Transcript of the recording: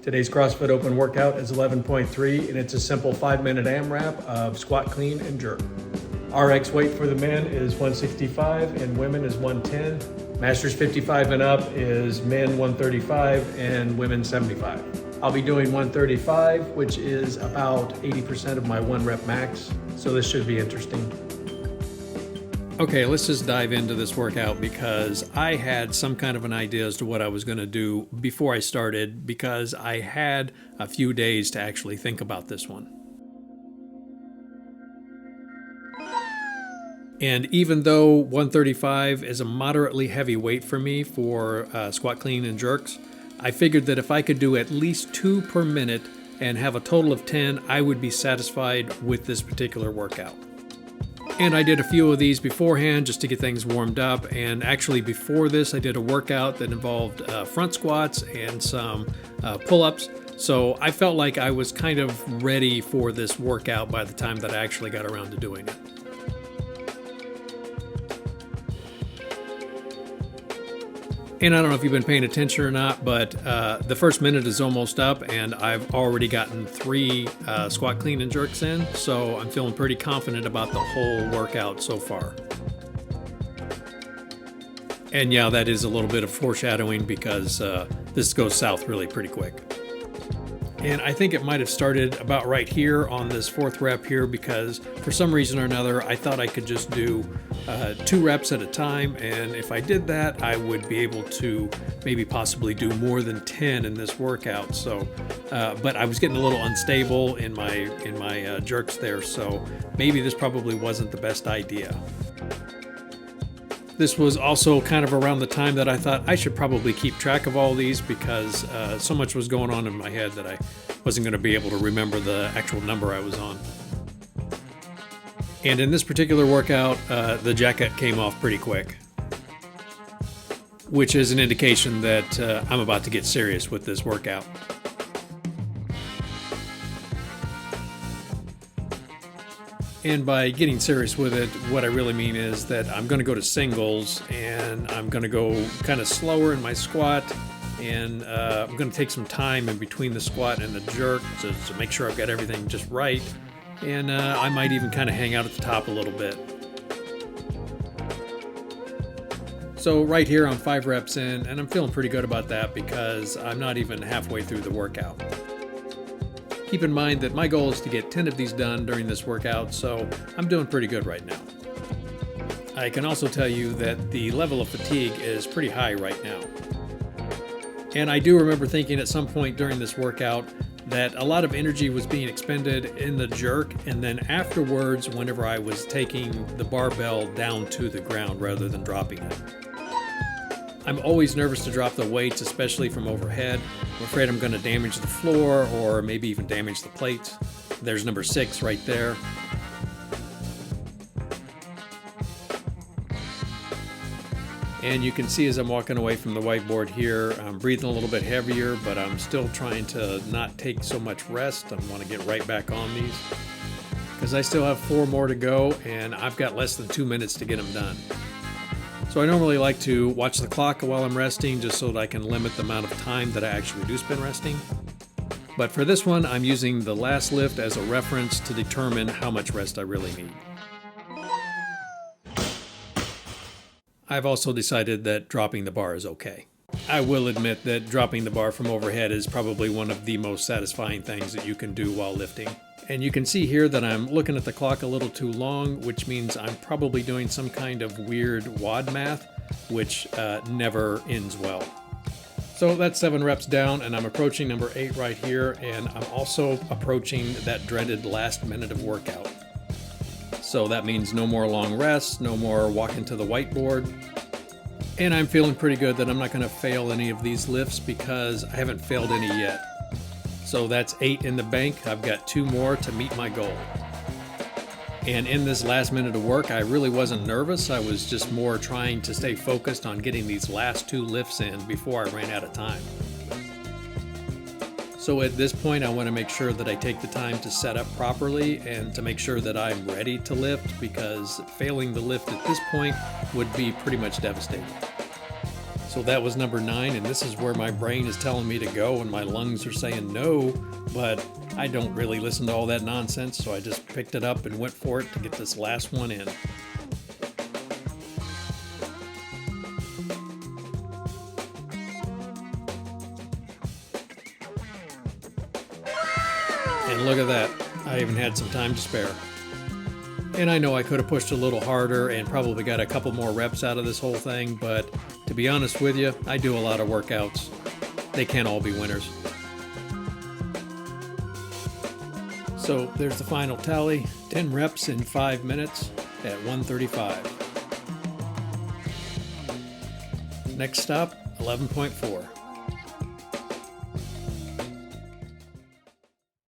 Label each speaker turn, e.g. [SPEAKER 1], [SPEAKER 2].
[SPEAKER 1] Today's CrossFit Open Workout is 11.3 and it's a simple 5-minute AMRAP of squat, clean, and jerk. RX weight for the men is 165 and women is 110. Masters 55 and up is men 135 and women 75. I'll be doing 135, which is about 80% of my 1 rep max, so this should be interesting.
[SPEAKER 2] Okay, let's just dive into this workout because I had some kind of an idea as to what I was going to do before I started because I had a few days to actually think about this one. And even though 135 is a moderately heavy weight for me for squat, clean, and jerks, I figured that if I could do at least 2 per minute and have a total of 10, I would be satisfied with this particular workout. And I did a few of these beforehand just to get things warmed up. And actually before this, I did a workout that involved front squats and some pull-ups. So I felt like I was kind of ready for this workout by the time that I actually got around to doing it. And I don't know if you've been paying attention or not, but the first minute is almost up and I've already gotten 3 squat, clean, and jerks in. So I'm feeling pretty confident about the whole workout so far. And yeah, that is a little bit of foreshadowing because this goes south really pretty quick. And I think it might have started about right here on this 4th rep here because for some reason or another, I thought I could just do 2 reps at a time. And if I did that, I would be able to maybe possibly do more than 10 in this workout. So, but I was getting a little unstable in my jerks there. So maybe this probably wasn't the best idea. This was also kind of around the time that I thought I should probably keep track of all these because so much was going on in my head that I wasn't going to be able to remember the actual number I was on. And in this particular workout, the jacket came off pretty quick, which is an indication that I'm about to get serious with this workout. And by getting serious with it, what I really mean is that I'm going to go to singles and I'm going to go kind of slower in my squat and I'm going to take some time in between the squat and the jerk to make sure I've got everything just right. And I might even kind of hang out at the top a little bit. So right here I'm 5 reps in and I'm feeling pretty good about that because I'm not even halfway through the workout. Keep in mind that my goal is to get 10 of these done during this workout, so I'm doing pretty good right now. I can also tell you that the level of fatigue is pretty high right now. And I do remember thinking at some point during this workout that a lot of energy was being expended in the jerk, and then afterwards, whenever I was taking the barbell down to the ground rather than dropping it. I'm always nervous to drop the weights, especially from overhead. I'm afraid I'm going to damage the floor or maybe even damage the plates. There's number 6 right there. And you can see as I'm walking away from the whiteboard here, I'm breathing a little bit heavier, but I'm still trying to not take so much rest. I want to get right back on these because I still have 4 more to go and I've got less than 2 minutes to get them done. So I normally like to watch the clock while I'm resting just so that I can limit the amount of time that I actually do spend resting. But for this one, I'm using the last lift as a reference to determine how much rest I really need. I've also decided that dropping the bar is okay. I will admit that dropping the bar from overhead is probably one of the most satisfying things that you can do while lifting. And you can see here that I'm looking at the clock a little too long, which means I'm probably doing some kind of weird WOD math, which never ends well. So that's 7 reps down, and I'm approaching number 8 right here, and I'm also approaching that dreaded last minute of workout. So that means no more long rests, no more walking to the whiteboard. And I'm feeling pretty good that I'm not going to fail any of these lifts because I haven't failed any yet. So that's 8 in the bank. I've got 2 more to meet my goal. And in this last minute of work, I really wasn't nervous. I was just more trying to stay focused on getting these last 2 lifts in before I ran out of time. So at this point, I want to make sure that I take the time to set up properly and to make sure that I'm ready to lift because failing the lift at this point would be pretty much devastating. So that was number 9, and this is where my brain is telling me to go and my lungs are saying no, but I don't really listen to all that nonsense, so I just picked it up and went for it to get this last one in. And look at that, I even had some time to spare. And I know I could have pushed a little harder and probably got a couple more reps out of this whole thing, but to be honest with you, I do a lot of workouts. They can't all be winners. So there's the final tally, 10 reps in 5 minutes at 135. Next stop, 11.4.